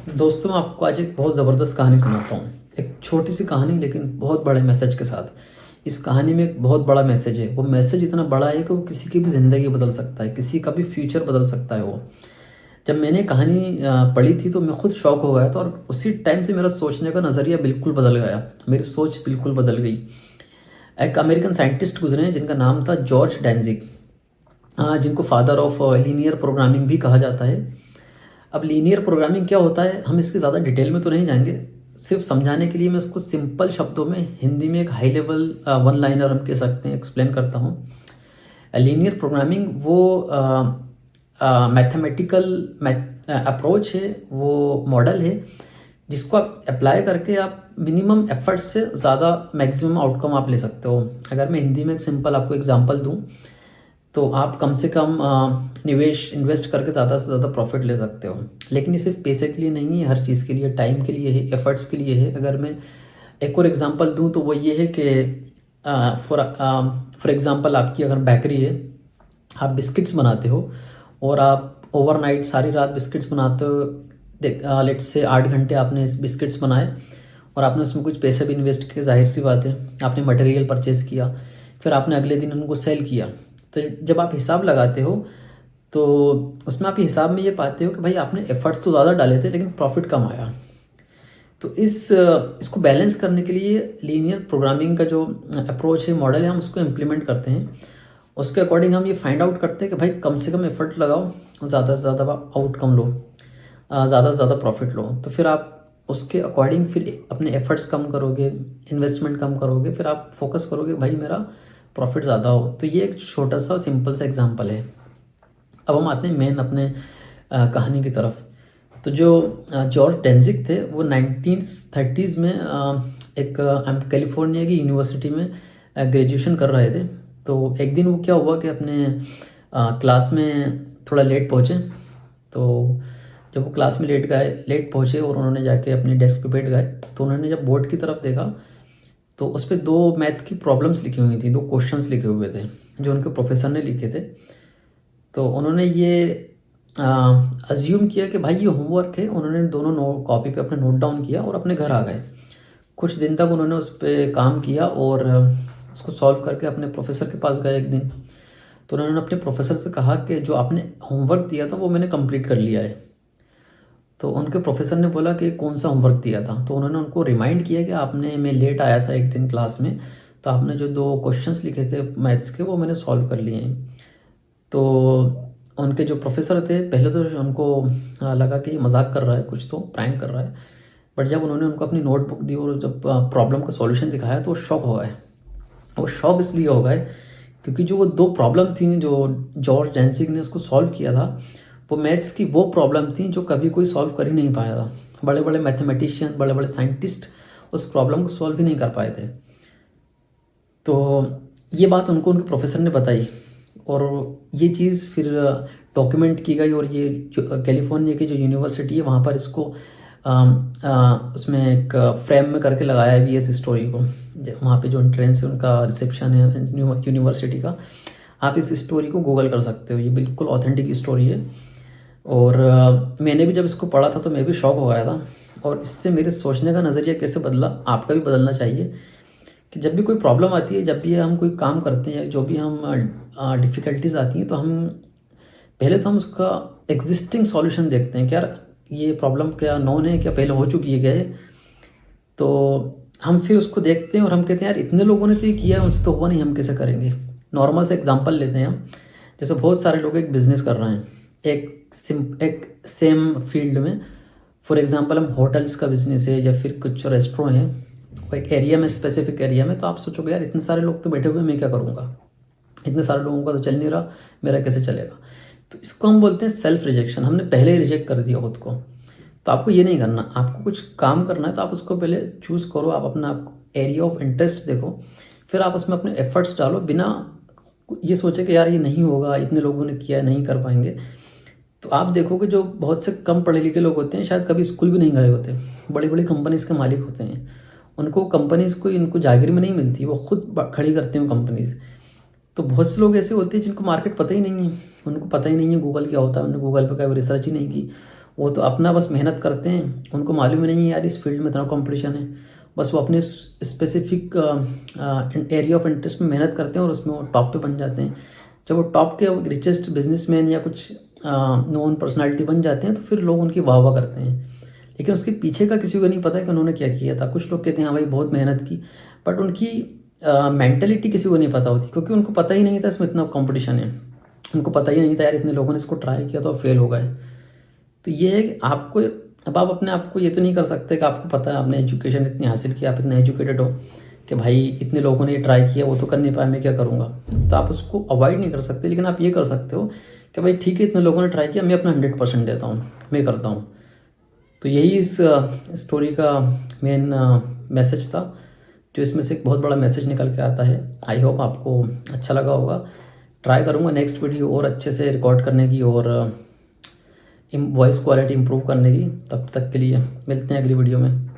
दोस्तों, मैं आपको आज एक बहुत ज़बरदस्त कहानी सुनाता हूँ। एक छोटी सी कहानी लेकिन बहुत बड़े मैसेज के साथ। इस कहानी में एक बहुत बड़ा मैसेज है। वो मैसेज इतना बड़ा है कि वो किसी की भी ज़िंदगी बदल सकता है, किसी का भी फ्यूचर बदल सकता है वो। जब मैंने कहानी पढ़ी थी तो मैं खुद शॉक हो गया था और उसी टाइम से मेरा सोचने का नज़रिया बिल्कुल बदल गया। मेरी सोच बिल्कुल बदल गई। एक अमेरिकन साइंटिस्ट गुजरे हैं जिनका नाम था जॉर्ज डैनजिग, जिनको फादर ऑफ लीनियर प्रोग्रामिंग भी कहा जाता है। अब लीनियर प्रोग्रामिंग क्या होता है, हम इसके ज़्यादा डिटेल में तो नहीं जाएंगे। सिर्फ समझाने के लिए मैं इसको सिंपल शब्दों में हिंदी में एक हाई लेवल वन लाइनर हम कह सकते हैं एक्सप्लेन करता हूँ। लीनियर प्रोग्रामिंग वो मैथमेटिकल अप्रोच है, वो मॉडल है जिसको आप अप्लाई करके आप मिनिमम एफर्ट से ज़्यादा मैक्सिमम आउटकम आप ले सकते हो। अगर मैं हिंदी में एक सिंपल आपको एग्जांपल दूँ तो आप कम से कम निवेश इन्वेस्ट करके ज़्यादा से ज़्यादा प्रॉफिट ले सकते हो। लेकिन ये सिर्फ पैसे के लिए नहीं है, हर चीज़ के लिए, टाइम के लिए है, एफर्ट्स के लिए है। अगर मैं एक और एग्जांपल दूं तो वो ये है कि फॉर एग्जांपल आपकी अगर बेकरी है, आप बिस्किट्स बनाते हो और आप ओवरनाइट सारी रात बिस्किट्स बनाते हो। लेट्स से 8 घंटे आपने बिस्किट्स बनाए और आपने उसमें कुछ पैसे भी इन्वेस्ट किए, जाहिर सी बात है आपने मटेरियल परचेज़ किया, फिर आपने अगले दिन उनको सेल किया। तो जब आप हिसाब लगाते हो तो उसमें आप हिसाब में ये पाते हो कि भाई आपने एफर्ट्स तो ज़्यादा डाले थे लेकिन प्रॉफिट कम आया। तो इसको बैलेंस करने के लिए लीनियर प्रोग्रामिंग का जो अप्रोच है, मॉडल है, हम उसको इम्प्लीमेंट करते हैं। उसके अकॉर्डिंग हम ये फाइंड आउट करते हैं कि भाई कम से कम एफर्ट लगाओ, ज़्यादा से ज़्यादा आउटकम लो, ज़्यादा से ज़्यादा प्रॉफिट लो। तो फिर आप उसके अकॉर्डिंग फिर अपने एफर्ट्स कम करोगे, इन्वेस्टमेंट कम करोगे, फिर आप फोकस करोगे भाई मेरा प्रॉफिट ज़्यादा हो। तो ये एक छोटा सा सिंपल सा एग्जांपल है। अब हम आते हैं मेन अपने कहानी की तरफ। तो जो जॉर्ज डेंजिक थे वो 1930s में एक कैलिफोर्निया की यूनिवर्सिटी में ग्रेजुएशन कर रहे थे। तो एक दिन वो क्या हुआ कि अपने क्लास में थोड़ा लेट पहुँचे। तो जब वो क्लास में लेट पहुँचे और उन्होंने जाके अपनी डेस्क पे बैठ गए तो उन्होंने जब बोर्ड की तरफ देखा तो उस पर 2 मैथ की प्रॉब्लम्स लिखी हुई थी, 2 क्वेश्चंस लिखे हुए थे जो उनके प्रोफेसर ने लिखे थे। तो उन्होंने ये अज्यूम किया कि भाई ये होमवर्क है। उन्होंने दोनों कॉपी पे अपने नोट डाउन किया और अपने घर आ गए। कुछ दिन तक उन्होंने उस पर काम किया और उसको सॉल्व करके अपने प्रोफेसर के पास गए एक दिन। तो उन्होंने अपने प्रोफेसर से कहा कि जो आपने होमवर्क दिया था वो मैंने कंप्लीट कर लिया है। तो उनके प्रोफेसर ने बोला कि कौन सा होमवर्क दिया था। तो उन्होंने उनको रिमाइंड किया कि आपने, मैं लेट आया था एक दिन क्लास में, तो आपने जो 2 क्वेश्चंस लिखे थे मैथ्स के वो मैंने सॉल्व कर लिए हैं। तो उनके जो प्रोफेसर थे पहले तो उनको लगा कि ये मजाक कर रहा है, कुछ तो प्रैंक कर रहा है। बट जब उन्होंने उनको अपनी नोटबुक दी और जब प्रॉब्लम का सॉल्यूशन दिखाया तो वो शॉक हो गए। वो शॉक इसलिए हो गए क्योंकि जो वो 2 प्रॉब्लम थी जो जॉर्ज डैनसिग ने उसको सॉल्व किया था, वो मैथ्स की वो प्रॉब्लम थी जो कभी कोई सॉल्व कर ही नहीं पाया था। बड़े बड़े मैथमेटिशियन, बड़े बड़े साइंटिस्ट उस प्रॉब्लम को सॉल्व ही नहीं कर पाए थे। तो ये बात उनको उनके प्रोफेसर ने बताई और ये चीज़ फिर डॉक्यूमेंट की गई और ये जो कैलिफोर्निया की जो यूनिवर्सिटी है वहाँ पर इसको उसमें एक फ्रेम में करके लगाया है भी इस स्टोरी को। वहाँ पे जो एंट्रेंस है उनका, रिसेप्शन है यूनिवर्सिटी का, आप इस स्टोरी को गूगल कर सकते हो। ये बिल्कुल ऑथेंटिक स्टोरी है। और मैंने भी जब इसको पढ़ा था तो मैं भी शॉक हो गया था और इससे मेरे सोचने का नज़रिया कैसे बदला, आपका भी बदलना चाहिए। कि जब भी कोई प्रॉब्लम आती है, जब भी हम कोई काम करते हैं, जो भी हम डिफ़िकल्टीज आती हैं, तो हम पहले तो हम उसका एग्जिस्टिंग सॉल्यूशन देखते हैं कि यार ये प्रॉब्लम क्या नॉन है, क्या पहले हो चुकी है क्या है। तो हम फिर उसको देखते हैं और हम कहते हैं यार इतने लोगों ने तो ये किया है, उनसे तो हुआ नहीं, हम कैसे करेंगे। नॉर्मल से एग्जांपल लेते हैं हम। जैसे बहुत सारे लोग एक बिज़नेस कर रहे हैं एक सेम फील्ड में। फॉर एग्जांपल हम होटल्स का बिज़नेस है या फिर कुछ रेस्टोरेंट है एक एरिया में, स्पेसिफिक एरिया में। तो आप सोचोगे यार इतने सारे लोग तो बैठे हुए हैं, मैं क्या करूँगा, इतने सारे लोगों का तो चल नहीं रहा, मेरा कैसे चलेगा। तो इसको हम बोलते हैं सेल्फ रिजेक्शन। हमने पहले ही रिजेक्ट कर दिया खुद को। तो आपको ये नहीं करना, आपको कुछ काम करना है तो आप उसको पहले चूज़ करो, आप अपना एरिया ऑफ इंटरेस्ट देखो, फिर आप उसमें अपने एफर्ट्स डालो बिना ये सोचे कि यार ये नहीं होगा, इतने लोगों ने किया, नहीं कर पाएंगे। तो आप देखोगे जो बहुत से कम पढ़े लिखे लोग होते हैं, शायद कभी स्कूल भी नहीं गए होते, बड़ी बड़ी कंपनीज़ के मालिक होते हैं, उनको कंपनीज़ को इनको जागीर में नहीं मिलती, वो खुद खड़ी करते हैं कंपनीज़। तो बहुत से लोग ऐसे होते हैं जिनको मार्केट पता ही नहीं है, उनको पता ही नहीं है गूगल क्या होता है, उन्होंने गूगल पे कभी रिसर्च ही नहीं की, वो तो अपना बस मेहनत करते हैं, उनको मालूम ही नहीं है यार इस फील्ड में इतना कंपटीशन है। बस वो अपने स्पेसिफिक एरिया ऑफ इंटरेस्ट में मेहनत करते हैं और उसमें वो टॉप पे बन जाते हैं। जब वो टॉप के रिचेस्ट बिजनेसमैन या कुछ नोन पर्सनालिटी बन जाते हैं तो फिर लोग उनकी वाह वाह करते हैं, लेकिन उसके पीछे का किसी को नहीं पता कि उन्होंने क्या किया था। कुछ लोग कहते हैं हाँ भाई बहुत मेहनत की, बट उनकी मेंटलिटी किसी को नहीं पता होती, क्योंकि उनको पता ही नहीं था इसमें इतना कंपटीशन है। उनको पता ही नहीं था यार इतने लोगों ने इसको ट्राई किया तो फेल हो गए। तो ये है कि आपको, अब आप अपने आप को ये तो नहीं कर सकते कि आपको पता है, आपने एजुकेशन इतनी हासिल की, आप इतने एजुकेटेड हो कि भाई इतने लोगों ने ये ट्राई किया वो तो कर नहीं पाया, मैं क्या करूँगा। तो आप उसको अवॉइड नहीं कर सकते, लेकिन आप ये कर सकते हो कि भाई ठीक है इतने लोगों ने ट्राई किया, मैं अपना 100% देता हूँ, मैं करता हूँ। तो यही इस स्टोरी का मेन मैसेज था, जो इसमें से एक बहुत बड़ा मैसेज निकल के आता है। आई होप आपको अच्छा लगा होगा। ट्राई करूँगा नेक्स्ट वीडियो और अच्छे से रिकॉर्ड करने की और वॉइस क्वालिटी इंप्रूव करने की। तब तक के लिए मिलते हैं अगली वीडियो में।